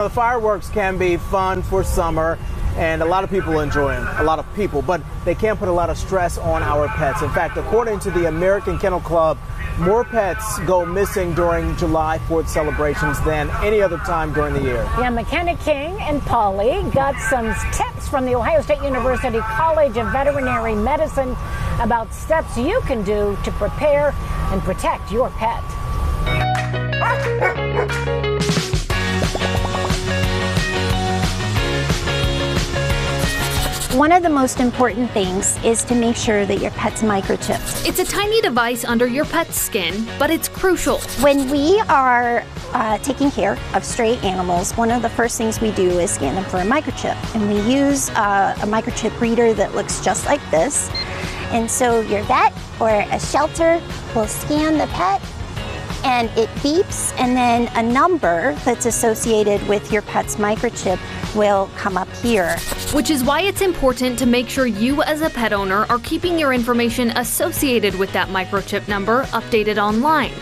The fireworks can be fun for summer, and a lot of people enjoy them, but they can put a lot of stress on our pets. In fact, according to the American Kennel Club, more pets go missing during July 4th celebrations than any other time during the year. Yeah, McKenna King and Polly got some tips from the Ohio State University College of Veterinary Medicine about steps you can do to prepare and protect your pet. One of the most important things is to make sure that your pet's microchipped. It's a tiny device under your pet's skin, but it's crucial. When we are taking care of stray animals, one of the first things we do is scan them for a microchip. And we use a microchip reader that looks just like this. And so your vet or a shelter will scan the pet, and it beeps, and then a number that's associated with your pet's microchip will come up here. Which is why it's important to make sure you as a pet owner are keeping your information associated with that microchip number updated online.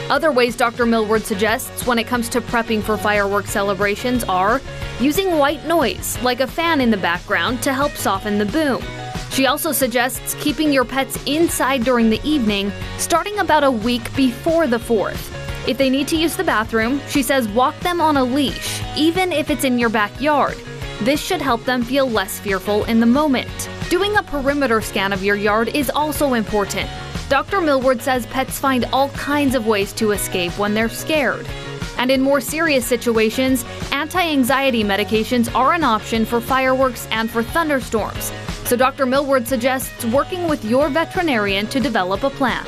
Other ways Dr. Millward suggests when it comes to prepping for fireworks celebrations are using white noise, like a fan in the background, to help soften the boom. She also suggests keeping your pets inside during the evening, starting about a week before the 4th. If they need to use the bathroom, she says walk them on a leash, even if it's in your backyard. This should help them feel less fearful in the moment. Doing a perimeter scan of your yard is also important. Dr. Millward says pets find all kinds of ways to escape when they're scared. And in more serious situations, anti-anxiety medications are an option for fireworks and for thunderstorms. So Dr. Millward suggests working with your veterinarian to develop a plan.